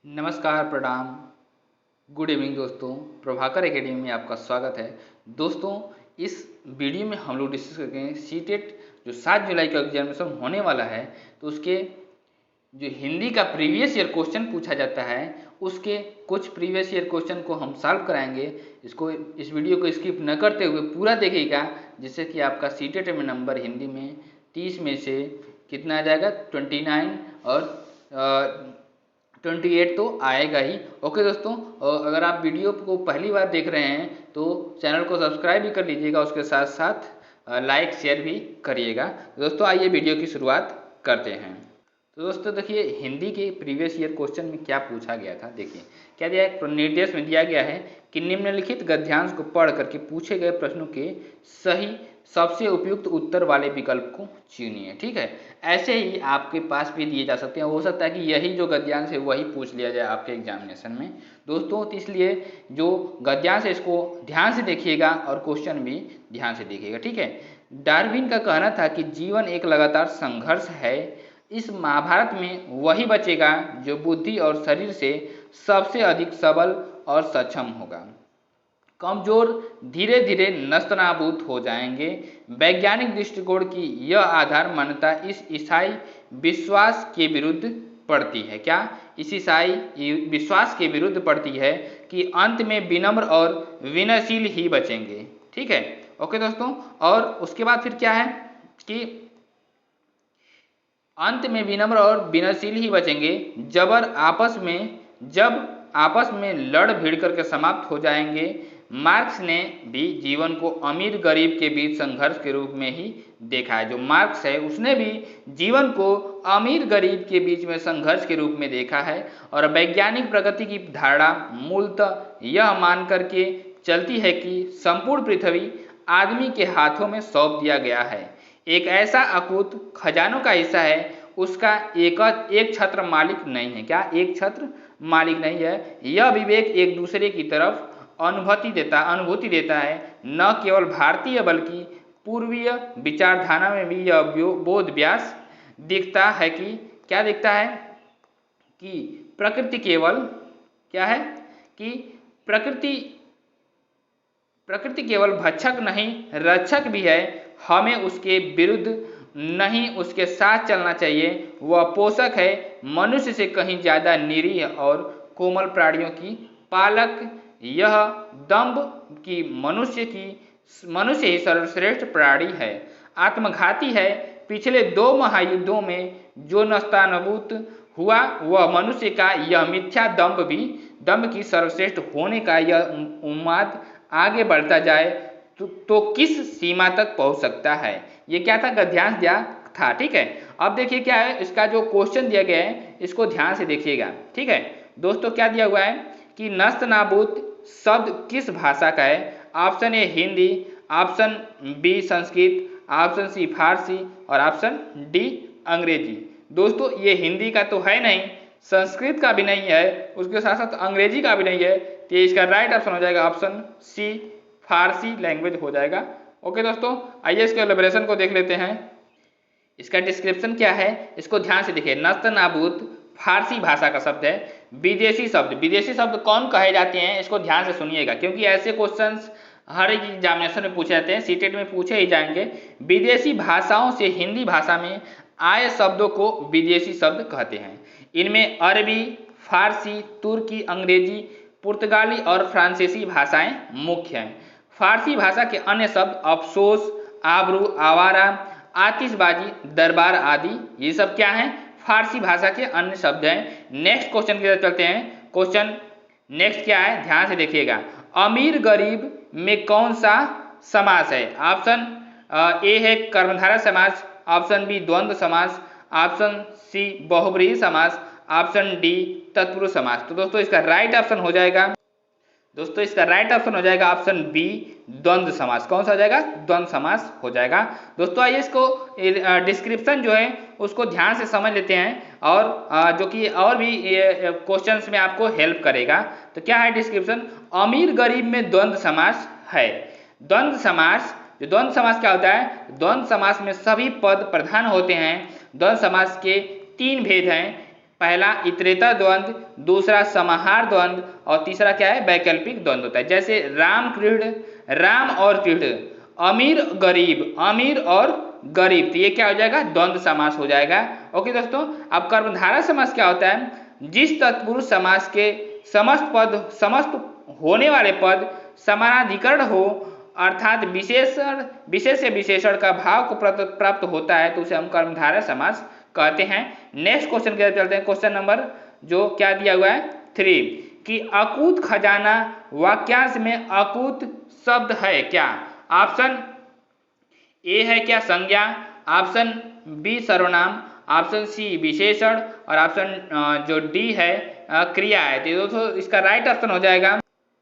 नमस्कार, प्रणाम, good evening दोस्तों। प्रभाकर एकेडमी में आपका स्वागत है। दोस्तों, इस वीडियो में हम लोग डिस्कस करेंगे सीटेट जो 7 जुलाई का एग्जामिनेशन होने वाला है, तो उसके जो हिंदी का प्रीवियस ईयर क्वेश्चन पूछा जाता है, उसके कुछ प्रीवियस ईयर क्वेश्चन को हम सॉल्व कराएंगे। इस वीडियो को स्किप न करते हुए पूरा देखिएगा, जिससे कि आपका सीटेट में नंबर हिंदी में 30 में से कितना आ जाएगा, 29 और 28 तो आएगा ही। ओके दोस्तों, और अगर आप वीडियो को पहली बार देख रहे हैं तो चैनल को सब्सक्राइब भी कर लीजिएगा, उसके साथ साथ लाइक शेयर भी करिएगा। दोस्तों आइए वीडियो की शुरुआत करते हैं। तो दोस्तों देखिए, हिंदी के प्रीवियस ईयर क्वेश्चन में क्या पूछा गया था। देखिए क्या दिया है, निर्देश में दिया गया है कि निम्नलिखित गद्यांश को पढ़ करके पूछे गए प्रश्नों के सही सबसे उपयुक्त उत्तर वाले विकल्प को चुनिए। ठीक है, ऐसे ही आपके पास भी दिए जा सकते हैं। हो सकता है कि यही जो गद्यांश है वही पूछ लिया जाए आपके एग्जामिनेशन में दोस्तों। तो इसलिए जो गद्यांश है इसको ध्यान से देखिएगा और क्वेश्चन भी ध्यान से देखिएगा। ठीक है, डार्विन का कहना था कि जीवन एक लगातार संघर्ष है। इस महाभारत में वही बचेगा जो बुद्धि और शरीर से सबसे अधिक सबल और सक्षम होगा। कमजोर धीरे धीरे नस्तनाबूद हो जाएंगे। वैज्ञानिक दृष्टिकोण की यह आधार मान्यता इस ईसाई विश्वास के विरुद्ध पड़ती है। क्या इस ईसाई विश्वास के विरुद्ध पड़ती है कि अंत में विनम्र और विनयशील ही बचेंगे। ठीक है, ओके दोस्तों। और उसके बाद फिर क्या है कि अंत में विनम्र और विनयशील ही बचेंगे। जब आपस में लड़ भिड़ करके समाप्त हो जाएंगे। मार्क्स ने भी जीवन को अमीर गरीब के बीच संघर्ष के रूप में ही देखा है। जो मार्क्स है उसने भी जीवन को अमीर गरीब के बीच में संघर्ष के रूप में देखा है। और वैज्ञानिक प्रगति की धारणा मूलतः यह मान करके चलती है कि संपूर्ण पृथ्वी आदमी के हाथों में सौंप दिया गया है। एक ऐसा अकूत खजानों का हिस्सा है, उसका एक छत्र मालिक नहीं है। क्या एक छत्र मालिक नहीं है। यह विवेक एक दूसरे की तरफ अनुभूति देता है। न केवल भारतीय बल्कि पूर्वीय विचारधारा में भी यह बोध व्यास दिखता है कि क्या दिखता है कि प्रकृति केवल क्या है कि प्रकृति केवल भक्षक नहीं रक्षक भी है। हमें उसके विरुद्ध नहीं उसके साथ चलना चाहिए। वह पोषक है, मनुष्य से कहीं ज्यादा निरीह और कोमल प्राणियों की पालक। यह दंभ की मनुष्य ही सर्वश्रेष्ठ प्राणी है। आत्मघाती है। पिछले 2 महायुद्धों में जो नस्तानबूत हुआ वह मनुष्य का यह मिथ्या दंभ की सर्वश्रेष्ठ होने का यह उन्माद आगे बढ़ता जाए तो किस सीमा तक पहुंच सकता है। ये क्या था, गद्यांश दिया था। ठीक है, अब देखिए क्या है, इसका जो क्वेश्चन दिया गया है इसको ध्यान से देखिएगा। ठीक है दोस्तों, क्या दिया हुआ है कि नस्तनाबूत शब्द किस भाषा का है। Option A Hindi, option B Sanskrit, option C Farsi और ऑप्शन डी अंग्रेजी। दोस्तों ये हिंदी का तो है नहीं, संस्कृत का भी नहीं है, उसके साथ साथ अंग्रेजी का भी नहीं है। तो इसका राइट ऑप्शन हो जाएगा ऑप्शन सी फारसी लैंग्वेज हो जाएगा। ओके दोस्तों, आइए इसके एलिब्रेशन को देख लेते हैं। इसका डिस्क्रिप्शन क्या है इसको ध्यान से देखिए। नस्तनाबूत फारसी भाषा का शब्द है। विदेशी शब्द कौन कहे जाते हैं इसको ध्यान से सुनिएगा, क्योंकि ऐसे क्वेश्चंस हर एक एग्जामिनेशन में पूछे जाते हैं, सीटेट में पूछे ही जाएंगे। विदेशी भाषाओं से हिंदी भाषा में आए शब्दों को विदेशी शब्द कहते हैं। इनमें अरबी, फारसी, तुर्की, अंग्रेजी, पुर्तगाली और फ्रांसीसी भाषाएं मुख्य हैं। फारसी भाषा के अन्य शब्द अफसोस, आबरू, आवारा, आतिशबाजी, दरबार आदि ये सब क्या हैं, फारसी भाषा के अन्य शब्द हैं। नेक्स्ट क्वेश्चन की तरफ चलते हैं। क्वेश्चन नेक्स्ट क्या है ध्यान से देखिएगा। अमीर गरीब में कौन सा समास है। ऑप्शन ए है कर्मधारय समास, ऑप्शन बी द्वंद्व समास, ऑप्शन सी बहुब्रीहि समास, ऑप्शन डी तत्पुरुष समास। तो दोस्तों इसका राइट ऑप्शन हो जाएगा ऑप्शन बी द्वंद्व समास। कौन सा हो जाएगा, द्वंद्व समास हो जाएगा। दोस्तों आइए इसको डिस्क्रिप्शन जो है उसको ध्यान से समझ लेते हैं, और जो कि और भी क्वेश्चंस में आपको हेल्प करेगा। तो क्या है डिस्क्रिप्शन, अमीर गरीब में द्वंद्व समास है। द्वंद्व समास क्या होता है, द्वंद्व समास में सभी पद प्रधान होते हैं। द्वंद्व समास के 3 भेद हैं। पहला इतरेतर द्वंद्व, दूसरा समाहार द्वंद्व और तीसरा क्या है, वैकल्पिक द्वंद्व होता है। जैसे राम क्रीड, राम और क्रीड, अमीर गरीब, अमीर और गरीब, तो ये क्या हो जाएगा, द्वंद्व समास हो जाएगा। ओके दोस्तों, अब कर्मधारय समास क्या होता है, जिस तत्पुरुष समास के समस्त होने वाले पद समानाधिकरण हो, अर्थात विशेष से विशेषण का भाव को प्राप्त होता है, तो उसे हम कर्मधारय समास कहते हैं। नेक्स्ट क्वेश्चन की तरफ चलते हैं। क्वेश्चन नंबर जो क्या दिया हुआ है 3, कि अकूत खजाना वाक्यांश में अकूत शब्द है क्या। ऑप्शन ए है क्या संज्ञा, ऑप्शन बी सर्वनाम, ऑप्शन सी विशेषण और ऑप्शन जो डी है क्रिया है। तो दोस्तों इसका राइट ऑप्शन हो जाएगा,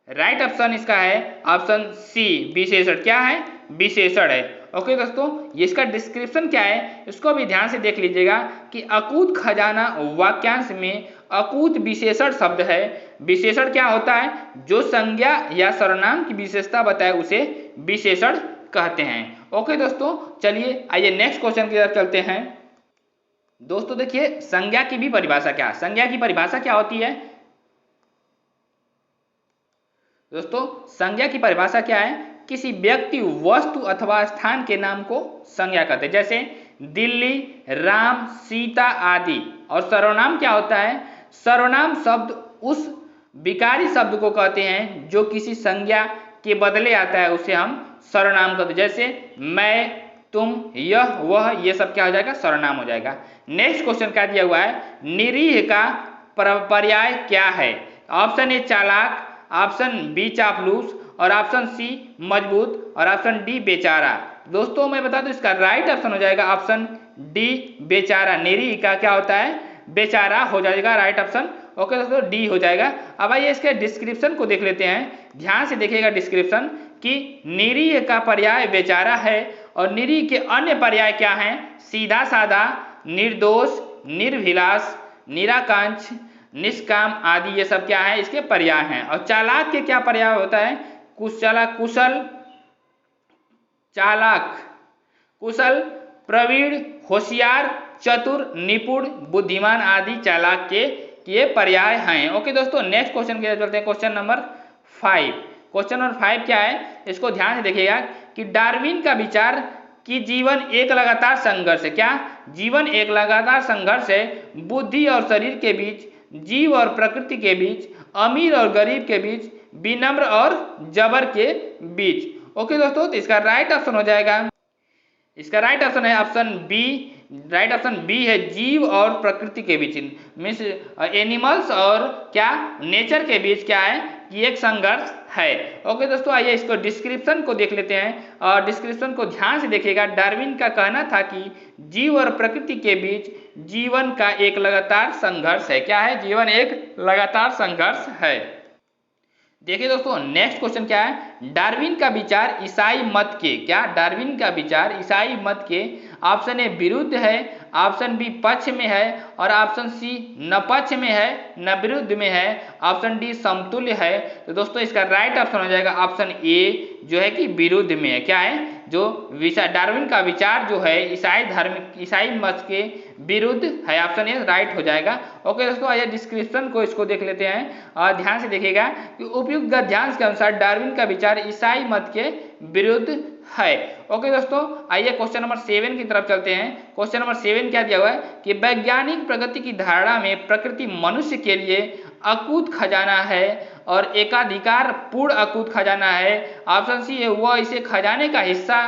राइट ऑप्शन इसका है ऑप्शन सी विशेषण। क्या है, विशेषण है। ओके दोस्तों, इसका डिस्क्रिप्शन क्या है इसको भी ध्यान से देख लीजिएगा कि अकूत खजाना वाक्यांश में अकूत विशेषण शब्द है। विशेषण क्या होता है, जो संज्ञा या सर्वनाम की विशेषता बताए उसे विशेषण कहते हैं। ओके दोस्तों, चलिए आइए नेक्स्ट क्वेश्चन की तरफ चलते हैं। दोस्तों देखिए संज्ञा की भी परिभाषा क्या है, संज्ञा की परिभाषा क्या होती है दोस्तों, संज्ञा की परिभाषा क्या है, किसी व्यक्ति वस्तु अथवा स्थान के नाम को संज्ञा कहते हैं। जैसे दिल्ली, राम, सीता आदि। और सर्वनाम क्या होता है, सर्वनाम शब्द उस विकारी शब्द को कहते हैं जो किसी संज्ञा के बदले आता है, उसे हम सर्वनाम कहते हैं। जैसे मैं, तुम, यह, वह, ये सब क्या हो जाएगा, सर्वनाम हो जाएगा। नेक्स्ट क्वेश्चन क्या दिया हुआ है, निरीह का पर्याय क्या है। ऑप्शन ए चालाक, ऑप्शन बी चापलूस और ऑप्शन सी मजबूत और ऑप्शन डी बेचारा। दोस्तों मैं बता दूं इसका राइट ऑप्शन हो जाएगा ऑप्शन डी बेचारा। निरीह का क्या होता है, बेचारा हो जाएगा राइट ऑप्शन। ओके दोस्तों, डी हो जाएगा। अब आइए इसके डिस्क्रिप्शन को देख लेते हैं, ध्यान से देखिएगा डिस्क्रिप्शन कि निरीह का पर्याय बेचारा है और निरीह के अन्य पर्याय क्या हैं, सीधा साधा, निर्दोष, निर्भिलाष, निराकांक्ष, निष्काम आदि, ये सब क्या है इसके पर्याय हैं। और चालाक के क्या पर्याय होता है, कुशल, चालाक, कुशल, प्रवीण, होशियार, चतुर, निपुण, बुद्धिमान आदि चालाक के ये पर्याय हैं। ओके दोस्तों, नेक्स्ट क्वेश्चन की तरफ चलते हैं। Question number 5। क्वेश्चन नंबर 5 क्या है, इसको ध्यान से देखिएगा कि डार्विन का विचार कि जीवन एक लगातार संघर्ष है। क्या, जीवन एक लगातार संघर्ष है, बुद्धि और शरीर के बीच, जीव और प्रकृति के बीच, अमीर और गरीब के बीच, विनम्र और जबर के बीच। ओके दोस्तों, तो इसका राइट ऑप्शन हो जाएगा, इसका राइट ऑप्शन है option B. Right option B है जीव और प्रकृति के बीच, मीन्स एनिमल्स और क्या नेचर के बीच क्या है कि एक संघर्ष है। ओके दोस्तों, आइए इसको डिस्क्रिप्शन को देख लेते हैं और डिस्क्रिप्शन को ध्यान से देखिएगा। डार्विन का कहना था कि जीव और प्रकृति के बीच जीवन का एक लगातार संघर्ष है। क्या है, जीवन एक लगातार संघर्ष है। देखिए दोस्तों नेक्स्ट क्वेश्चन क्या है, डार्विन का विचार ईसाई मत के, क्या डार्विन का विचार ईसाई मत के ऑप्शन ए विरुद्ध है, ऑप्शन बी पक्ष में है और ऑप्शन सी न पक्ष में है न विरुद्ध में है, ऑप्शन डी समतुल्य है। तो दोस्तों इसका राइट ऑप्शन हो जाएगा ऑप्शन ए जो है कि विरुद्ध में है। क्या है, जो डार्विन का विचार जो है ईसाई मत के विरुद्ध है, ऑप्शन ए राइट हो जाएगा। ओके दोस्तों, आइए डिस्क्रिप्शन को इसको देख लेते हैं और ध्यान से देखिएगा कि उपयुक्त गद्यांश के अनुसार डार्विन का विचार ईसाई मत के विरुद्ध है। ओके दोस्तों, आइए क्वेश्चन नंबर 7 की तरफ चलते हैं। क्वेश्चन नंबर 7 क्या दिया हुआ है कि वैज्ञानिक प्रगति की धारणा में प्रकृति मनुष्य के लिए अकूत खजाना है और एकाधिकार पूर्ण अकूत खजाना है। ऑप्शन सी है वह इसे खजाने का हिस्सा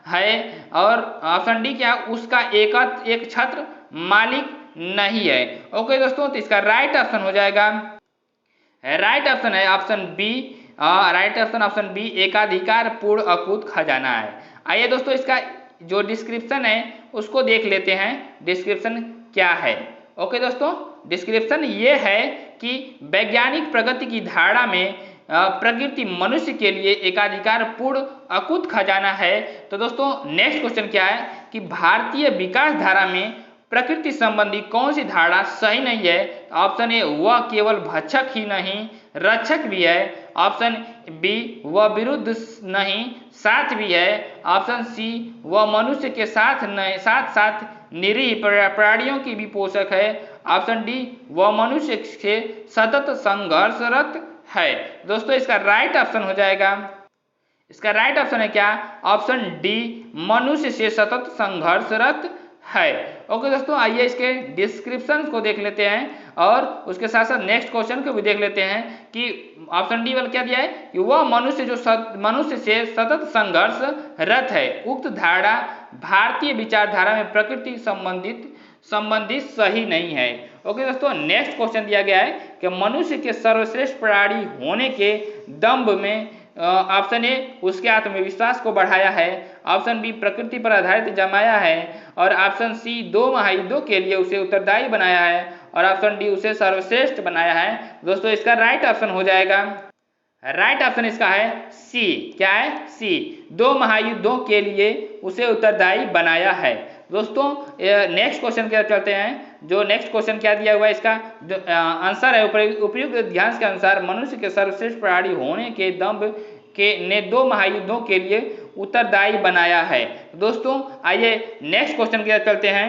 है और ऑप्शन डी क्या, उसका एक छत्र मालिक नहीं है। ओके दोस्तों, तो इसका राइट ऑप्शन हो जाएगा, राइट ऑप्शन है option B. Right option option B एकाधिकार पूर्ण अकूत खजाना है। आइए दोस्तों इसका जो डिस्क्रिप्शन है उसको देख लेते हैं, डिस्क्रिप्शन क्या है। ओके दोस्तों, डिस्क्रिप्शन ये है कि वैज्ञानिक प्रगति की धारणा में प्रकृति मनुष्य के लिए एकाधिकार पूर्ण अकूत खजाना है। तो दोस्तों नेक्स्ट क्वेश्चन क्या है कि भारतीय विकास धारा में प्रकृति संबंधी कौन सी धारणा सही नहीं है। ऑप्शन ए वह केवल भक्षक ही नहीं रक्षक भी है, ऑप्शन बी वह विरुद्ध नहीं साथ भी है, ऑप्शन सी वह मनुष्य के साथ नहीं साथ निरीह प्राणियों की भी पोषक है। ऑप्शन डी, वह मनुष्य से सतत संघर्षरत है। दोस्तों इसका राइट ऑप्शन हो जाएगा, इसका राइट ऑप्शन है क्या, ऑप्शन डी, मनुष्य से सतत संघर्षरत है। ओके दोस्तों, आइए इसके डिस्क्रिप्शन को देख लेते हैं और उसके साथ साथ नेक्स्ट क्वेश्चन को भी देख लेते हैं कि ऑप्शन डी वाला क्या दिया है कि वह मनुष्य मनुष्य से सतत संघर्षरत है। उक्त धारणा भारतीय विचारधारा में प्रकृति संबंधित सही नहीं है। ओके दोस्तों, नेक्स्ट क्वेश्चन दिया गया है कि मनुष्य के सर्वश्रेष्ठ प्राणी होने के दंभ में ऑप्शन ए, उसके आत्मविश्वास को बढ़ाया है। ऑप्शन बी, प्रकृति पर आधारित जमाया है। और ऑप्शन सी, 2 महायुद्धों के लिए उसे उत्तरदायी बनाया है। और ऑप्शन डी, उसे सर्वश्रेष्ठ बनाया है। दोस्तों इसका राइट ऑप्शन हो जाएगा, राइट ऑप्शन इसका है सी। क्या है, सी, 2 महायुद्धों के लिए उसे उत्तरदायी बनाया है। दोस्तों नेक्स्ट क्वेश्चन की तरफ चलते हैं। जो नेक्स्ट क्वेश्चन क्या दिया हुआ है, इसका जो आंसर है उपयुक्त ध्यान के अनुसार मनुष्य के सर्वश्रेष्ठ प्राणी होने के दंभ के ने 2 महायुद्धों के लिए उत्तरदायी बनाया है। दोस्तों आइए नेक्स्ट क्वेश्चन की तरफ चलते हैं।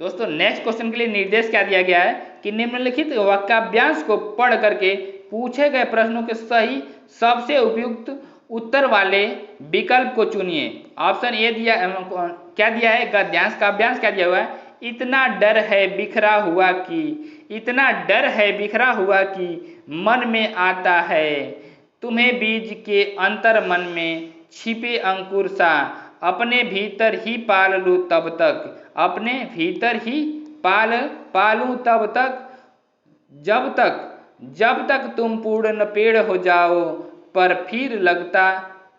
दोस्तों नेक्स्ट क्वेश्चन के लिए निर्देश क्या दिया गया है कि निम्नलिखित वाक्यांश को पढ़ करके पूछे गए प्रश्नों के सही सबसे उपयुक्त उत्तर वाले विकल्प को चुनिए। ऑप्शन ए दिया, क्या दिया है, गद्यांश काव्यांश क्या दिया हुआ है, इतना डर है बिखरा हुआ कि, इतना डर है बिखरा हुआ कि मन में आता है तुम्हें बीज के अंतर मन में छिपे अंकुर सा, अपने भीतर ही पाल लूं तब तक, अपने भीतर ही पालूं तब तक, जब तक तुम पूर्ण पेड़ हो जाओ, पर फिर लगता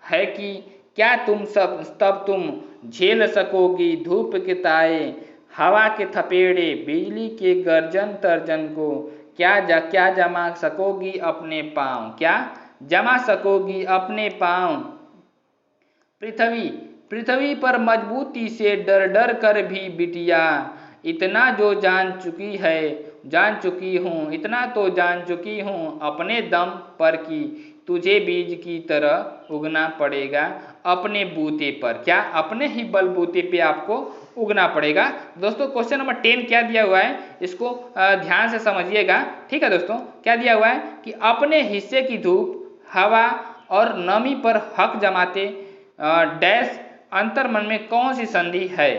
है कि क्या तब तुम झेल सकोगी धूप के ताए, हवा के थपेड़े, बिजली के गर्जन तर्जन को, क्या जमा सकोगी अपने पांव, क्या जमा सकोगी अपने पांव। पृथ्वी पर मजबूती से डर डर कर भी बिटिया, इतना जो जान चुकी हूँ, इतना तो जान चुकी हूँ अपने दम पर कि तुझे बीज की तरह उगना पड़ेगा अपने बूते पर, क्या अपने ही बलबूते पे आपको उगना पड़ेगा। दोस्तों क्वेश्चन नंबर 10 क्या दिया हुआ है, इसको ध्यान से समझिएगा। ठीक है दोस्तों, क्या दिया हुआ है कि अपने हिस्से की धूप, हवा और नमी पर हक जमाते डैश अंतर मन में कौन सी संधि है,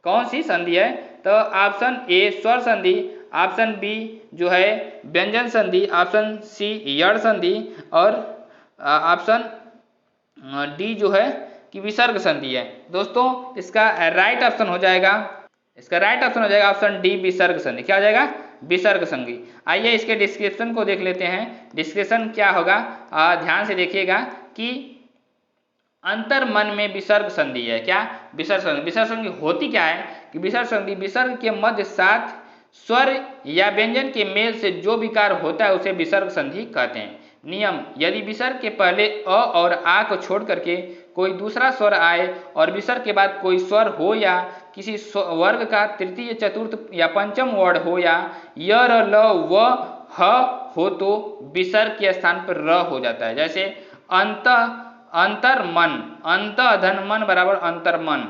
कौन सी संधि है। तो ऑप्शन ए स्वर संधि, ऑप्शन बी जो है व्यंजन संधि, ऑप्शन सी यड़ संधि और ऑप्शन डी जो है कि विसर्ग संधि है। दोस्तों इसका राइट ऑप्शन हो जाएगा, इसका राइट ऑप्शन हो जाएगा ऑप्शन डी विसर्ग संधि। क्या हो जाएगा, विसर्ग संधि। आइए इसके डिस्क्रिप्शन को देख लेते हैं। डिस्क्रिप्शन क्या होगा, ध्यान से देखिएगा कि अंतर मन में विसर्ग संधि है। क्या, विसर्ग संधि। विसर्ग संधि होती क्या है कि विसर्ग संधि विसर्ग के मध्य साथ स्वर या व्यंजन के मेल से जो विकार होता है उसे विसर्ग संधि कहते हैं। नियम, यदि विसर्ग के पहले अ और आ को छोड़ करके कोई दूसरा स्वर आए और विसर्ग के बाद कोई स्वर हो या किसी वर्ग का तृतीय चतुर्थ या पंचम वर्ण हो या य र ल व ह हो तो विसर्ग के स्थान पर र हो जाता है। जैसे अंतर मन, अंत धन मन बराबर अंतर मन।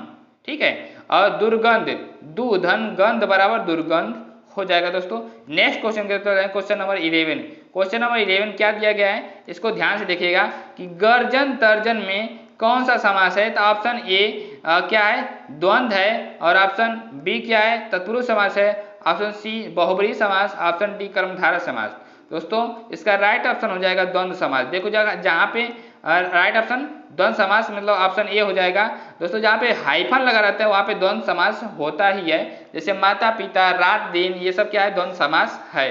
ठीक है, और दुर्गंध, दु धन गंध बराबर दुर्गंध हो जाएगा। दोस्तों नेक्स्ट क्वेश्चन करते हैं, क्वेश्चन नंबर 11। क्वेश्चन नंबर 11 क्या दिया गया है, इसको ध्यान से देखिएगा कि गर्जन तर्जन में कौन सा समास है। तो ऑप्शन ए क्या है, द्वंद्व है। और ऑप्शन बी क्या है, तत्पुरुष समास है। ऑप्शन सी बहुब्रीहि समास, ऑप्शन डी कर्मधारय समास। दोस्तों इसका राइट ऑप्शन हो जाएगा द्वंद्व समास। देखो जहाँ पे राइट ऑप्शन द्वंद्व समास मतलब ऑप्शन ए हो जाएगा। दोस्तों जहाँ पे हाइफन लगा रहता है वहाँ पे द्वंद्व समास होता ही है। जैसे माता पिता, रात दिन, ये सब क्या है, द्वंद्व समास है।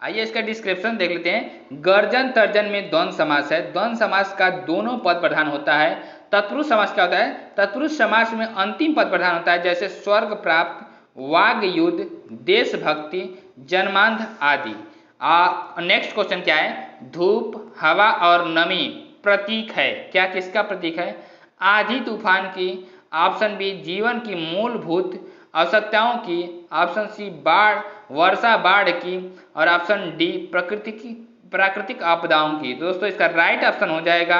आइए इसका डिस्क्रिप्शन देख लेते हैं। गर्जन तर्जन में द्वंद्व समास है। द्वंद्व समास का दोनों पद प्रधान होता है। तत्पुरुष समास क्या होता है, तत्पुरुष समास में अंतिम पद प्रधान होता है, जैसे स्वर्ग प्राप्त, वाग युद्ध, देशभक्ति, जन्मांध आदि। नेक्स्ट क्वेश्चन क्या है, धूप, हवा और नमी प्रतीक है। क्या, किसका प्रतीक है, आधी तूफान की। ऑप्शन बी जीवन की मूलभूत आवश्यकताओं की। ऑप्शन सी वर्षा बाढ़ की। और ऑप्शन डी प्राकृतिक आपदाओं की। दोस्तों इसका राइट ऑप्शन हो जाएगा,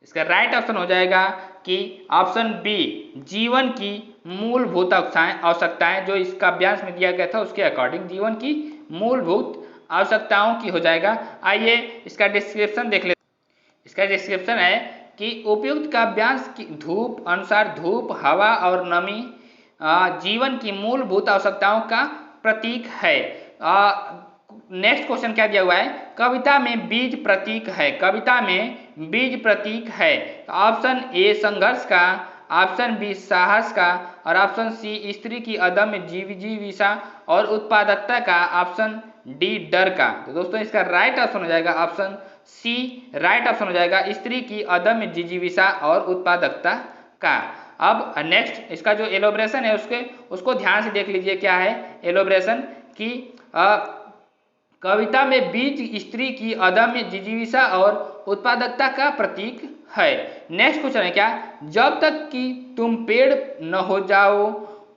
इसका राइट ऑप्शन हो जाएगा कि ऑप्शन बी जीवन की मूलभूत आवश्यकताएं जो इस काव्यांश में दिया गया था उसके अकॉर्डिंग जीवन की मूलभूत आवश्यकताओं की हो जाएगा। आइए इसका डिस्क्रिप्शन देख लेते हैं। इसका डिस्क्रिप्शन है कि उपयुक्त काव्यांश की धूप अनुसार धूप, हवा और नमी जीवन की मूलभूत आवश्यकताओं का प्रतीक है। नेक्स्ट क्वेश्चन क्या दिया हुआ है, कविता में बीज प्रतीक है। कविता में बीज प्रतीक है। तो ऑप्शन ए संघर्ष का, ऑप्शन बी साहस का और ऑप्शन सी स्त्री की अदम्य जिज्ञासा और उत्पादकता का, ऑप्शन डी डर का। तो दोस्तों इसका राइट ऑप्शन हो जाएगा ऑप्शन सी, राइट ऑप्शन हो जाएगा स्त्री की अदम्य जिज्ञासा और उत्पादकता का। अब नेक्स्ट इसका जो एलोब्रेशन है उसको ध्यान से देख लीजिए। क्या है एलोब्रेशन की कविता में बीज स्त्री की अदम्य जिज्ञासा और उत्पादकता का प्रतीक है। नेक्स्ट क्वेश्चन है क्या, जब तक कि तुम पेड़ न हो जाओ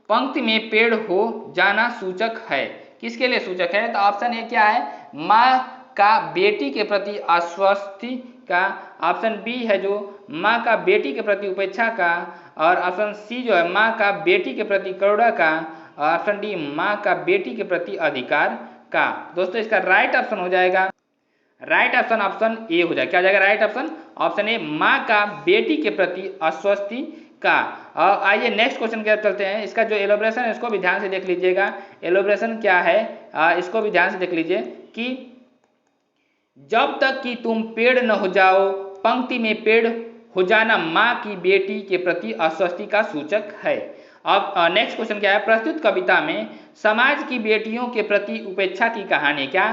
पंक्ति में पेड़ हो जाना सूचक है। किसके लिए सूचक है? तो ऑप्शन ए क्या है, माँ का बेटी के प्रति आश्वस्ति का, ऑप्शन बी है जो माँ का बेटी के प्रति उपेक्षा का और ऑप्शन सी जो है माँ का बेटी के प्रति करुणा का और ऑप्शन डी माँ का बेटी के प्रति अधिकार का। दोस्तों इसका राइट ऑप्शन हो जाएगा, राइट ऑप्शन ऑप्शन ए हो जाएगा। क्या हो जाएगा राइट ऑप्शन? ऑप्शन ए माँ का बेटी के प्रति आश्वस्ति का। आइए नेक्स्ट क्वेश्चन की तरफ चलते हैं। इसका जो एलोब्रेशन है इसको भी ध्यान से देख लीजिएगा। एलोब्रेशन क्या है इसको भी ध्यान से देख लीजिए कि जब तक कि तुम पेड़ न हो जाओ पंक्ति में पेड़ हो जाना माँ की बेटी के प्रति आश्वस्ति का सूचक है। अब नेक्स्ट क्वेश्चन क्या है, प्रस्तुत कविता में समाज की बेटियों के प्रति उपेक्षा की कहानी। क्या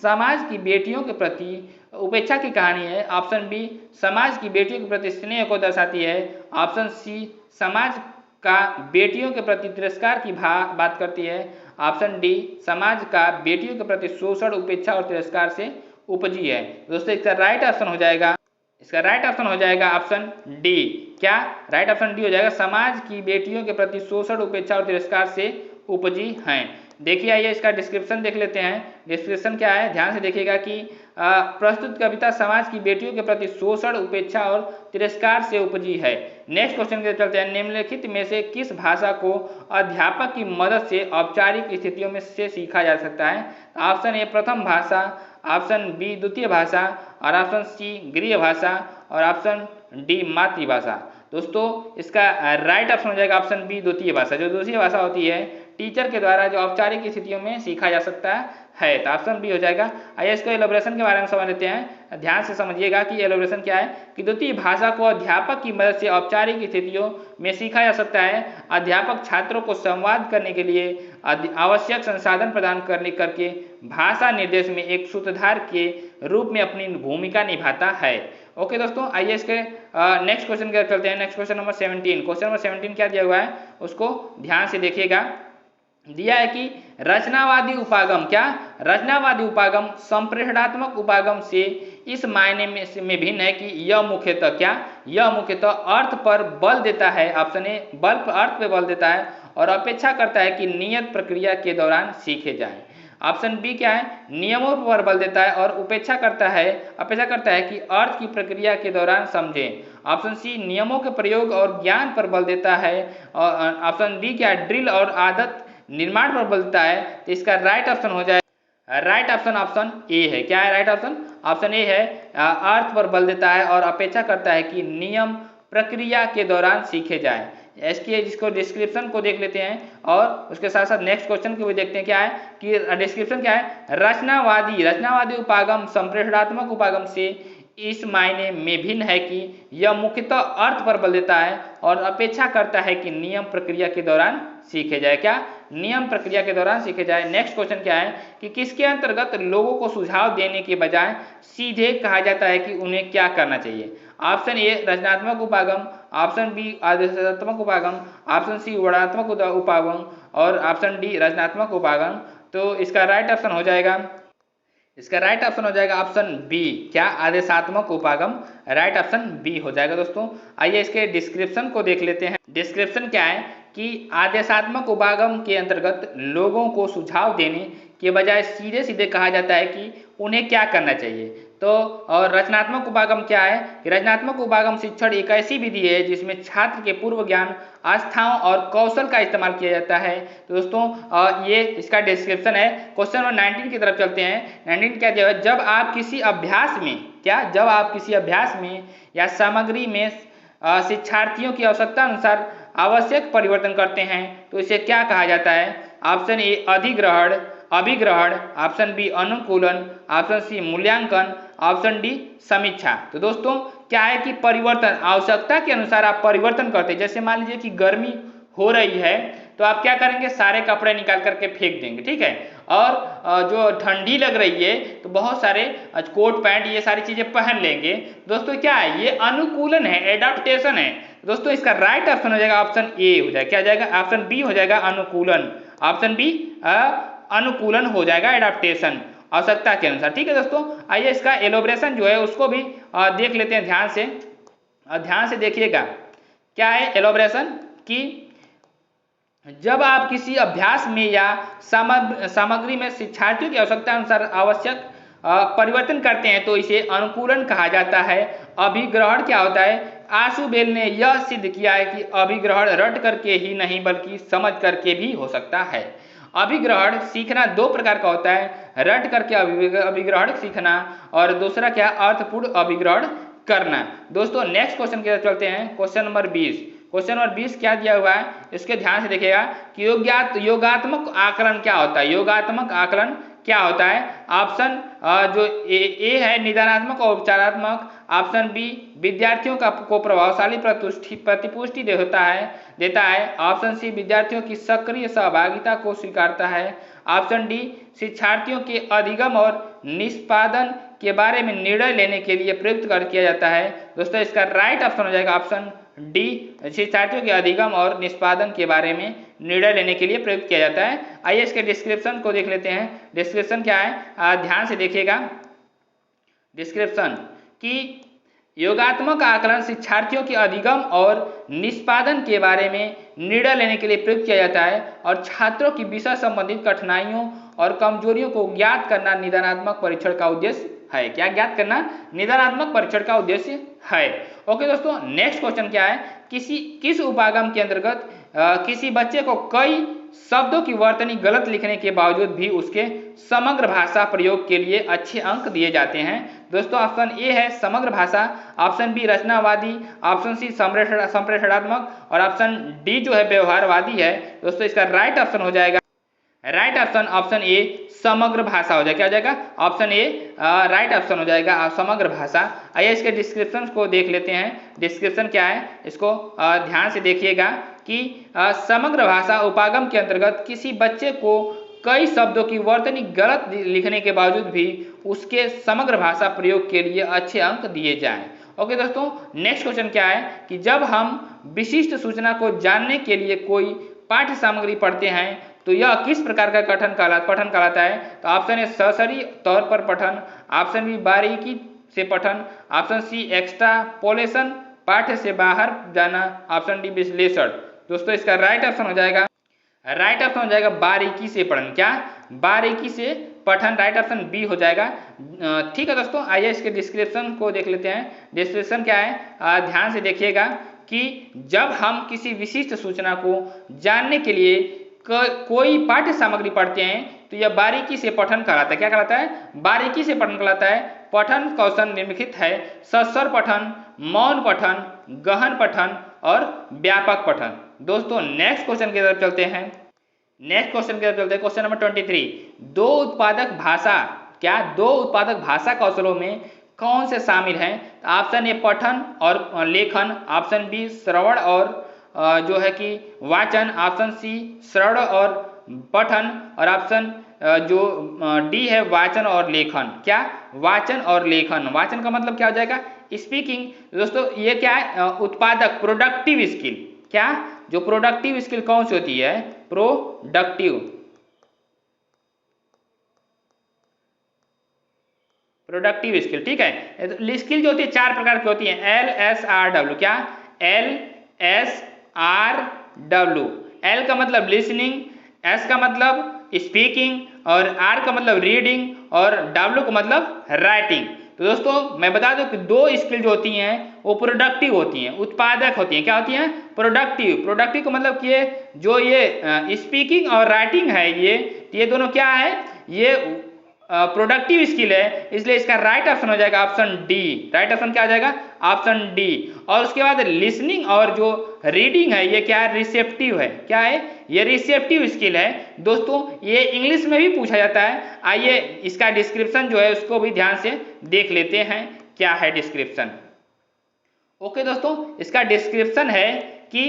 समाज की बेटियों के प्रति उपेक्षा की कहानी है? ऑप्शन बी समाज की बेटियों के प्रति स्नेह को दर्शाती है, ऑप्शन सी समाज का बेटियों के प्रति तिरस्कार की बात करती है, ऑप्शन डी समाज का बेटियों के प्रति शोषण, उपेक्षा और तिरस्कार से उपजी है। दोस्तों इसका राइट ऑप्शन हो जाएगा, इसका राइट ऑप्शन हो जाएगा ऑप्शन डी। क्या राइट ऑप्शन डी हो जाएगा, समाज की बेटियों के प्रति शोषण, उपेक्षा और तिरस्कार से उपजी हैं। देखिए आइए इसका डिस्क्रिप्शन देख लेते हैं। डिस्क्रिप्शन क्या है ध्यान से देखिएगा कि प्रस्तुत कविता समाज की बेटियों के प्रति शोषण, उपेक्षा और तिरस्कार से उपजी है। नेक्स्ट क्वेश्चन के चलते हैं, निम्नलिखित में से किस भाषा को अध्यापक की मदद से औपचारिक स्थितियों में से सीखा जा सकता है? ऑप्शन ए प्रथम भाषा, ऑप्शन बी द्वितीय भाषा और ऑप्शन सी गृह भाषा और ऑप्शन डी मातृभाषा। दोस्तों इसका राइट ऑप्शन हो जाएगा ऑप्शन बी द्वितीय भाषा। जो द्वितीय भाषा होती है टीचर के द्वारा जो औपचारिक स्थितियों में सीखा जा सकता है, तो ऑप्शन बी हो जाएगा। आइए इसको एलोब्रेशन के बारे में समझ लेते हैं। ध्यान से समझिएगा कि एलोब्रेशन क्या है कि द्वितीय भाषा को अध्यापक की मदद से औपचारिक स्थितियों में सीखा जा सकता है। अध्यापक छात्रों को संवाद करने के लिए आवश्यक संसाधन प्रदान करके भाषा निर्देश में एक सूत्रधार के रूप में अपनी भूमिका निभाता है। ओके दोस्तों आइए इसके नेक्स्ट क्वेश्चन की तरफ चलते हैं। Next question number 17। Question number 17 क्या दिया हुआ है उसको ध्यान से देखिएगा। दिया है कि रचनावादी उपागम, क्या रचनावादी उपागम संप्रेषणात्मक उपागम से इस मायने में भिन्न है कि यह मुख्यतः क्या, यह मुख्यतः अर्थ पर बल देता है, ऑप्शन ए बल पर अर्थ पर बल देता है और अपेक्षा करता है कि नियत प्रक्रिया के दौरान सीखे जाएं। ऑप्शन बी क्या है, नियमों पर बल देता है और अपेक्षा करता है कि अर्थ की प्रक्रिया के दौरान समझें। ऑप्शन सी नियमों के प्रयोग और ज्ञान पर बल देता है और ऑप्शन डी क्या ड्रिल और आदत निर्माण पर बल देता है। तो इसका राइट ऑप्शन हो जाएगा, राइट ऑप्शन ऑप्शन ए है। क्या है राइट ऑप्शन? ऑप्शन ए है अर्थ पर बल देता है और अपेक्षा करता है कि नियम प्रक्रिया के दौरान सीखे जाएं। इसके जिसको डिस्क्रिप्शन को देख लेते हैं और उसके साथ साथ नेक्स्ट क्वेश्चन को भी देखते हैं। क्या है कि डिस्क्रिप्शन क्या है, रचनावादी उपागम संप्रेषणात्मक उपागम से इस मायने में भिन्न है कि यह मुख्यतः अर्थ पर बल देता है और अपेक्षा करता है कि नियम प्रक्रिया के दौरान सीखे जाए। क्या नियम प्रक्रिया के दौरान सीखे जाए। नेक्स्ट क्वेश्चन क्या है कि किसके अंतर्गत लोगों को सुझाव देने के बजाय सीधे कहा जाता है कि उन्हें क्या करना चाहिए? ऑप्शन ए रचनात्मक उपागम, ऑप्शन बी आदेशात्मक उपागम, ऑप्शन सी वर्णनात्मक उपागम और ऑप्शन डी रचनात्मक उपागम। तो इसका राइट ऑप्शन हो जाएगा, इसका राइट ऑप्शन हो जाएगा ऑप्शन बी। क्या आदेशात्मक उपागम, राइट ऑप्शन बी हो जाएगा। दोस्तों आइए इसके डिस्क्रिप्शन को देख लेते हैं। डिस्क्रिप्शन क्या है कि आदेशात्मक उपागम के अंतर्गत लोगों को सुझाव देने के बजाय सीधे सीधे कहा जाता है कि उन्हें क्या करना चाहिए। तो और रचनात्मक उपागम क्या है कि रचनात्मक उपागम शिक्षण एक ऐसी विधि है जिसमें छात्र के पूर्व ज्ञान, आस्थाओं और कौशल का इस्तेमाल किया जाता है। तो दोस्तों ये इसका डिस्क्रिप्शन है। क्वेश्चन नंबर 19 की तरफ चलते हैं। 19 क्या दिया है, जब आप किसी अभ्यास में जब आप किसी अभ्यास में या सामग्री में शिक्षार्थियों की आवश्यकता अनुसार आवश्यक परिवर्तन करते हैं तो इसे क्या कहा जाता है। ऑप्शन ए अधिग्रहण, अभिग्रहण, ऑप्शन बी अनुकूलन, ऑप्शन सी मूल्यांकन, ऑप्शन डी समीक्षा। तो दोस्तों क्या है कि परिवर्तन, आवश्यकता के अनुसार आप परिवर्तन करते हैं। जैसे मान लीजिए कि गर्मी हो रही है तो आप क्या करेंगे, सारे कपड़े निकाल करके फेंक देंगे, ठीक है। और जो ठंडी लग रही है तो बहुत सारे कोट पैंट ये सारी चीजें पहन लेंगे। दोस्तों क्या है, ये अनुकूलन है, एडाप्टेशन है। दोस्तों इसका राइट ऑप्शन हो जाएगा ऑप्शन ए हो जाएगा, क्या जाएगा, ऑप्शन बी हो जाएगा अनुकूलन। ऑप्शन बी अनुकूलन हो जाएगा, एडाप्टेशन आवश्यकता के अनुसार, ठीक है। दोस्तों आइए इसका एलोब्रेशन जो है उसको भी देख लेते हैं ध्यान से देखिएगा। क्या है एलोब्रेशन कि जब आप किसी अभ्यास में या सामग्री में शिक्षार्थियों की आवश्यकता अनुसार आवश्यक परिवर्तन करते हैं तो इसे अनुकूलन कहा जाता है। अभिग्रहण क्या होता है, आशुबेल ने यह सिद्ध किया है कि अभिग्रहण रट करके ही नहीं बल्कि समझ करके भी हो सकता है। अभिग्रहण सीखना दो प्रकार का होता है, रट करके अभिग्रहण सीखना और दूसरा क्या, अर्थपूर्ण अभिग्रहण करना। दोस्तों नेक्स्ट क्वेश्चन की तरफ चलते हैं। Question number 20। क्वेश्चन नंबर 20 क्या दिया हुआ है, इसके ध्यान से देखिएगा कि योगात्मक आकलन क्या होता है। योगात्मक आकलन क्या होता है। ऑप्शन जो ए है निदानात्मक और उपचारात्मक, ऑप्शन बी विद्यार्थियों को प्रभावशाली प्रतिपुष्टि देता है, ऑप्शन सी विद्यार्थियों की सक्रिय सहभागिता को स्वीकारता है, ऑप्शन डी शिक्षार्थियों के अधिगम और निष्पादन के बारे में निर्णय लेने के लिए प्रयुक्त किया जाता है। दोस्तों इसका राइट ऑप्शन हो जाएगा ऑप्शन डी, शिक्षार्थियों के अधिगम और निष्पादन के बारे में निर्णय लेने के लिए प्रयुक्त किया जाता है। आइए इसके डिस्क्रिप्शन को देख लेते हैं। डिस्क्रिप्शन क्या है, ध्यान से देखिएगा। डिस्क्रिप्शन कि योगात्मक आकलन शिक्षार्थियों के अधिगम और निष्पादन के बारे में निर्णय लेने के लिए प्रयुक्त किया जाता है और छात्रों की विषय संबंधित कठिनाइयों और कमजोरियों को ज्ञात करना निदानात्मक परीक्षण का उद्देश्य है। क्या ज्ञात करना, निदानात्मक परीक्षण का उद्देश्य है। ओके दोस्तों नेक्स्ट क्वेश्चन क्या है, किस उपागम के अंतर्गत किसी बच्चे को कई शब्दों की वर्तनी गलत लिखने के बावजूद भी उसके समग्र भाषा प्रयोग के लिए अच्छे अंक दिए जाते हैं। दोस्तों ऑप्शन ए है समग्र भाषा, ऑप्शन बी रचनावादी, ऑप्शन सी संप्रेषणात्मक और ऑप्शन डी जो है व्यवहारवादी है। दोस्तों इसका राइट ऑप्शन हो जाएगा, राइट ऑप्शन ए समग्र भाषा हो जाएगा। क्या हो जाएगा, ऑप्शन ए राइट ऑप्शन हो जाएगा समग्र भाषा। आइए इसके डिस्क्रिप्शन को देख लेते हैं। डिस्क्रिप्शन क्या है इसको ध्यान से देखिएगा कि समग्र भाषा उपागम के अंतर्गत किसी बच्चे को कई शब्दों की वर्तनी गलत लिखने के बावजूद भी उसके समग्र भाषा प्रयोग के लिए अच्छे अंक दिए जाएं। ओके दोस्तों नेक्स्ट क्वेश्चन क्या है कि जब हम विशिष्ट सूचना को जानने के लिए कोई पाठ्य सामग्री पढ़ते हैं तो यह किस प्रकार का पठन कहलाता है। तो ऑप्शन ए सरसरी तौर पर पठन, ऑप्शन बी बारीकी से पठन, ऑप्शन सी एक्स्ट्रापोलेशन पाठ्य से बाहर जाना, ऑप्शन डी विश्लेषण। दोस्तों इसका राइट ऑप्शन हो जाएगा बारीकी से पठन। क्या, बारीकी से पठन, राइट ऑप्शन बी हो जाएगा। ठीक है दोस्तों आइए इसके डिस्क्रिप्शन को देख लेते हैं। डिस्क्रिप्शन क्या है, ध्यान से देखिएगा कि जब हम किसी विशिष्ट सूचना को जानने के लिए कोई पाठ्य सामग्री पढ़ते हैं तो यह बारीकी से पठन कहलाता है। क्या कहलाता है, बारीकी से पठन कहलाता है। पठन कौशल निम्नलिखित है, सस्वर पठन, मौन पठन, गहन पठन और व्यापक पठन। दोस्तों नेक्स्ट क्वेश्चन की तरफ चलते हैं। Question number 23। दो उत्पादक भाषा कौशलों में कौन से शामिल हैं। ऑप्शन ए पठन और लेखन, ऑप्शन बी श्रवण और जो है कि वाचन, ऑप्शन सी श्रवण और पठन और ऑप्शन जो डी है वाचन और लेखन। क्या, वाचन और लेखन। वाचन का मतलब क्या हो जाएगा, स्पीकिंग। दोस्तों ये क्या है, प्रोडक्टिव स्किल। क्या, जो प्रोडक्टिव स्किल कौन सी होती है, प्रोडक्टिव स्किल। ठीक है, स्किल जो होती है चार प्रकार की होती है, LSRW। क्या, LSRW। L का मतलब लिसनिंग, S का मतलब स्पीकिंग और R का मतलब रीडिंग और W का मतलब राइटिंग। तो दोस्तों मैं बता दूं कि दो स्किल जो होती हैं वो प्रोडक्टिव होती हैं, उत्पादक होती हैं। क्या होती हैं? प्रोडक्टिव। प्रोडक्टिव का मतलब कि जो ये स्पीकिंग और राइटिंग है ये दोनों क्या है? ये प्रोडक्टिव स्किल है, इसलिए इसका राइट ऑप्शन हो जाएगा ऑप्शन डी। राइट ऑप्शन क्या हो जाएगा? Option D. और उसके बाद लिसनिंग और जो रीडिंग है ये क्या है? रिसेप्टिव है। क्या है? ये रिसेप्टिव स्किल है। दोस्तों ये इंग्लिश में भी पूछा जाता है। आइए इसका डिस्क्रिप्शन जो है उसको भी ध्यान से देख लेते हैं, क्या है डिस्क्रिप्शन। ओके दोस्तों, इसका डिस्क्रिप्शन है कि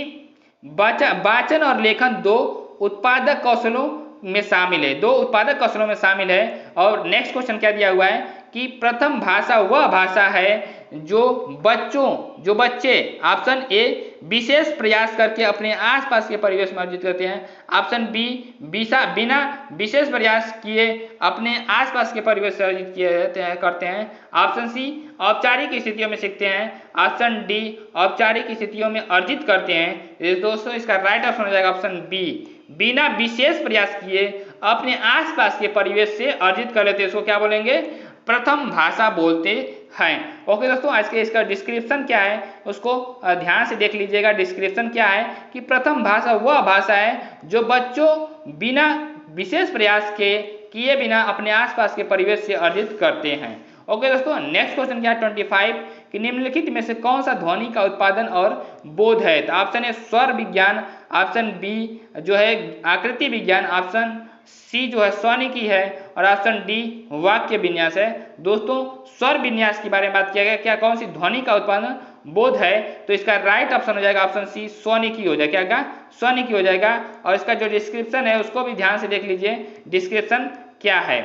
वाचन और लेखन दो उत्पादक कौशलों में शामिल है, दो उत्पादक कौशलों में शामिल है। और नेक्स्ट क्वेश्चन क्या दिया हुआ है कि प्रथम भाषा वह भाषा है जो बच्चे ऑप्शन ए विशेष प्रयास करके अपने आसपास के परिवेश में अर्जित करते हैं, ऑप्शन बी बिना विशेष प्रयास किए अपने आसपास के परिवेश से अर्जित करते हैं, ऑप्शन सी औपचारिक स्थितियों में सीखते हैं, ऑप्शन डी औपचारिक स्थितियों में अर्जित करते हैं। दोस्तों इसका राइट ऑप्शन हो जाएगा ऑप्शन बी, बिना विशेष प्रयास किए अपने आसपास के परिवेश से अर्जित कर लेते हैं, इसको क्या बोलेंगे? प्रथम भाषा बोलते हैं। ओके दोस्तों, आज के इसका डिस्क्रिप्शन क्या है उसको ध्यान से देख लीजिएगा। डिस्क्रिप्शन क्या है कि प्रथम भाषा वह भाषा है जो बच्चों बिना विशेष प्रयास के किए बिना अपने आसपास के परिवेश से अर्जित करते हैं। ओके दोस्तों, नेक्स्ट क्वेश्चन क्या है 25 कि निम्नलिखित में से कौन सा ध्वनि का उत्पादन और बोध है? तो ऑप्शन ए स्वर विज्ञान, ऑप्शन बी जो है आकृति विज्ञान, ऑप्शन सी जो है स्वनिकी है और ऑप्शन डी वाक्य विन्यास है। दोस्तों स्वर विन्यास के बारे में बात किया गया, क्या कौन सी ध्वनि का उत्पादन बोध है? तो इसका राइट ऑप्शन हो जाएगा ऑप्शन सी स्वनिकी हो जाएगा। क्या स्वनिकी हो जाएगा। और इसका जो डिस्क्रिप्शन है उसको भी ध्यान से देख लीजिए। डिस्क्रिप्शन क्या है?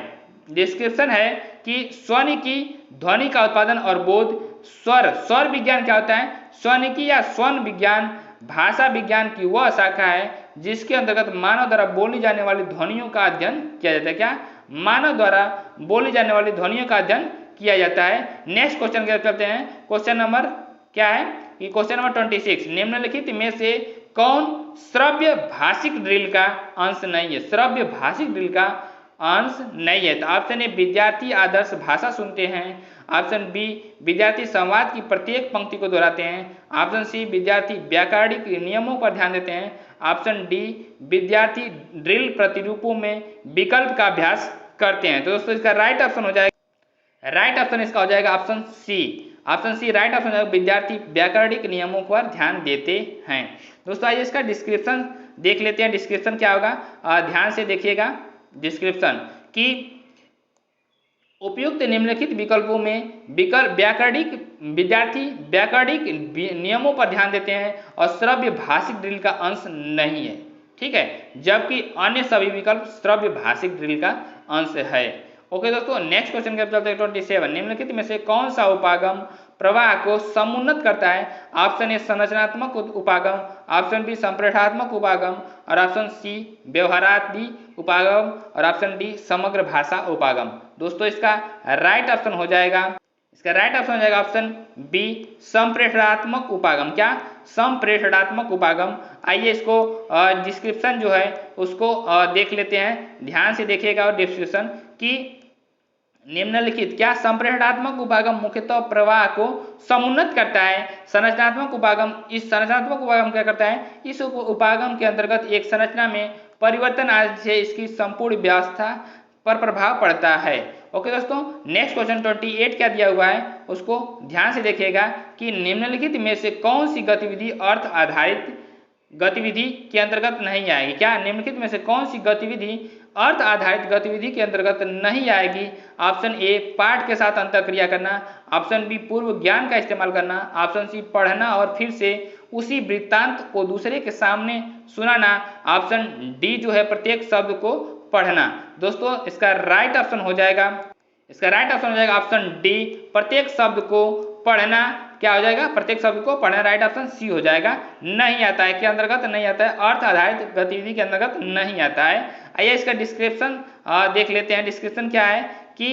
डिस्क्रिप्शन है कि स्वनिकी ध्वनि का उत्पादन और बोध। स्वर विज्ञान क्या होता है? स्वनिकी या स्वन विज्ञान भाषा विज्ञान की वह शाखा है जिसके अंतर्गत मानव द्वारा बोली जाने वाली ध्वनियों का अध्ययन किया जाता है। क्या? मानव द्वारा बोली जाने वाली ध्वनियों का अध्ययन किया जाता है। नेक्स्ट क्वेश्चन क्या करते हैं? क्वेश्चन नंबर क्या है कि क्वेश्चन नंबर 26 निम्नलिखित में से कौन श्रव्य भाषिक ड्रिल का अंश नहीं है? श्रव्य भाषिक ड्रिल का अंश नहीं है। तो ऑप्शन ए विद्यार्थी आदर्श भाषा सुनते हैं, ऑप्शन बी विद्यार्थी संवाद की प्रत्येक पंक्ति को दोहराते हैं, ऑप्शन सी विद्यार्थी व्याकरणिक नियमों पर ध्यान देते हैं, ऑप्शन डी विद्यार्थी ड्रिल प्रतिरूपों में विकल्प का अभ्यास करते हैं। तो दोस्तों इसका राइट ऑप्शन हो जाएगा, राइट ऑप्शन इसका हो जाएगा option C. Option C right option हो जाएगा, विद्यार्थी व्याकरणिक नियमों पर ध्यान देते हैं। दोस्तों आइए इसका डिस्क्रिप्शन देख लेते हैं। डिस्क्रिप्शन क्या होगा ध्यान से देखिएगा। डिस्क्रिप्शन कि उपयुक्त निम्नलिखित विकल्पों में विद्यार्थी व्याकरणिक नियमों पर ध्यान देते हैं और श्रव्य भाषिक ड्रिल का अंश नहीं है, ठीक है, जबकि अन्य सभी विकल्प श्रव्य भाषिक ड्रिल का अंश है। ओके दोस्तों, नेक्स्ट क्वेश्चन के चलते 27 निम्नलिखित में से कौन सा उपागम प्रवाह को समुन्नत करता है? ऑप्शन ए संरचनात्मक उपागम, ऑप्शन बी संप्रेषणात्मक उपागम और ऑप्शन सी व्यवहारादि उपागम और ऑप्शन डी समग्र भाषा उपागम। दोस्तों इसका राइट ऑप्शन हो जाएगा, इसका राइट ऑप्शन हो जाएगा ऑप्शन बी संप्रेषणात्मक उपागम। क्या? संप्रेषणात्मक उपागम। आइए इसको डिस्क्रिप्शन जो है उसको देख लेते हैं, ध्यान से देखिएगा। और डिस्क्रिप्शन कि निम्नलिखित क्या संप्रेषणात्मक उपागम मुख्यतः प्रवाह को समुन्नत करता है। संरचनात्मक उपागम, इस संरचनात्मक उपागम क्या करता है? इस उपागम के अंतर्गत एक संरचना में परिवर्तन आदि से इसकी संपूर्ण व्यवस्था पर प्रभाव पड़ता है। ओके दोस्तों, नेक्स्ट क्वेश्चन 28 क्या दिया हुआ है उसको ध्यान से देखिएगा कि निम्नलिखित में से कौन सी गतिविधि अर्थ आधारित गतिविधि के अंतर्गत नहीं आएगी? क्या निम्नलिखित में से कौन सी गतिविधि अर्थ आधारित गतिविधि के अंतर्गत नहीं आएगी? ऑप्शन ए पाठ के साथ अंतःक्रिया करना, ऑप्शन बी पूर्व ज्ञान का इस्तेमाल करना, ऑप्शन सी पढ़ना और फिर से उसी वृत्तांत को दूसरे के सामने सुनाना, ऑप्शन डी जो है प्रत्येक शब्द को पढ़ना। दोस्तों इसका राइट ऑप्शन हो जाएगा, इसका राइट ऑप्शन हो जाएगा ऑप्शन डी प्रत्येक शब्द को पढ़ना। क्या हो जाएगा? प्रत्येक शब्द को पढ़ना। राइट ऑप्शन सी हो जाएगा। नहीं आता है, के अंतर्गत नहीं आता है, अर्थ आधारित गतिविधि के अंतर्गत नहीं आता है। आइए इसका डिस्क्रिप्शन देख लेते हैं। डिस्क्रिप्शन क्या है कि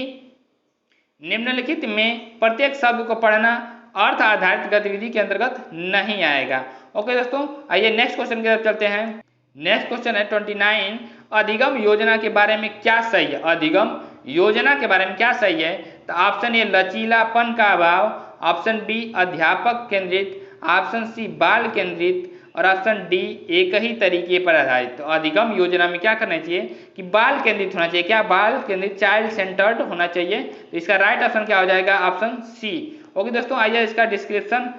निम्नलिखित में प्रत्येक शब्द को पढ़ना अर्थ आधारित गतिविधि के अंतर्गत नहीं आएगा। ओके दोस्तों, आइए नेक्स्ट क्वेश्चन की तरफ चलते हैं। नेक्स्ट क्वेश्चन है 29 अधिगम योजना के बारे में क्या सही है? अधिगम योजना के बारे में क्या सही है? तो ऑप्शन ए लचीलापन का अभाव, ऑप्शन बी अध्यापक केंद्रित, ऑप्शन सी बाल केंद्रित और ऑप्शन डी एक ही तरीके पर आधारित। तो अधिगम योजना में क्या करना चाहिए कि बाल केंद्रित होना चाहिए। क्या बाल केंद्रित, चाइल्ड सेंटर्ड होना चाहिए। तो इसका राइट ऑप्शन क्या हो जाएगा, ऑप्शन सी। ओके दोस्तों, आइए इसका डिस्क्रिप्शन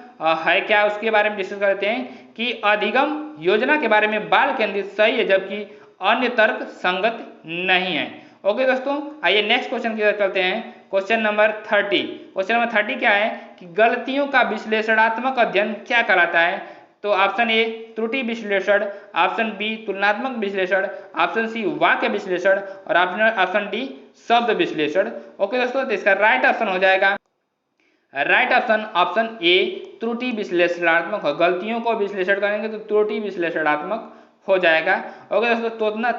है क्या उसके बारे में डिस्कस करते हैं कि अधिगम योजना के बारे में बाल केंद्रित सही है जबकि अन्य तर्क संगत नहीं है। ओके दोस्तों, आइए नेक्स्ट क्वेश्चन की तरफ चलते हैं। Question number 30। क्वेश्चन नंबर 30 क्या है कि गलतियों का विश्लेषणात्मक अध्ययन क्या कहलाता है। तो ऑप्शन ए त्रुटि विश्लेषण, ऑप्शन बी तुलनात्मक विश्लेषण, ऑप्शन सी वाक्य विश्लेषण और ऑप्शन डी शब्द विश्लेषण। ओके दोस्तों, तो इसका राइट ऑप्शन हो जाएगा, राइट ऑप्शन ए त्रुटि विश्लेषणात्मक। गलतियों को विश्लेषण करेंगे तो त्रुटि विश्लेषणात्मक हो जाएगा। ओके दोस्तों,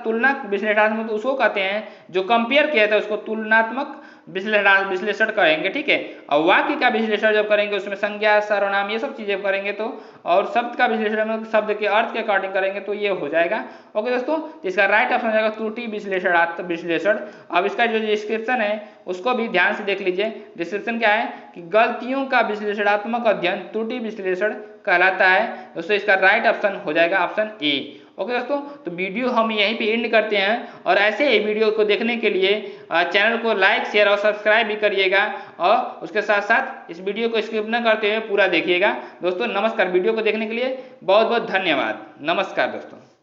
तुलना विश्लेषणात्मक उसको कहते हैं जो कंपेयर किया था उसको तुलनात्मक विश्लेषण करेंगे, ठीक है। और वाक्य का विश्लेषण जब करेंगे उसमें संज्ञा सर्वनाम ये सब चीजें करेंगे तो, और शब्द का विश्लेषण शब्द के अर्थ के अकॉर्डिंग करेंगे तो ये हो जाएगा। ओके दोस्तों, तो इसका राइट ऑप्शन हो जाएगा त्रुटि विश्लेषणात्मक विश्लेषण। अब इसका जो डिस्क्रिप्शन है उसको भी ध्यान से देख लीजिए। डिस्क्रिप्शन क्या है कि गलतियों का विश्लेषणात्मक अध्ययन त्रुटि विश्लेषण कहलाता है। दोस्तों इसका राइट ऑप्शन हो जाएगा ऑप्शन ए। ओके दोस्तों, तो वीडियो हम यहीं पे एंड करते हैं और ऐसे ही वीडियो को देखने के लिए चैनल को लाइक शेयर और सब्सक्राइब भी करिएगा और उसके साथ साथ इस वीडियो को स्किप न करते हुए पूरा देखिएगा। दोस्तों नमस्कार, वीडियो को देखने के लिए बहुत बहुत धन्यवाद। नमस्कार दोस्तों।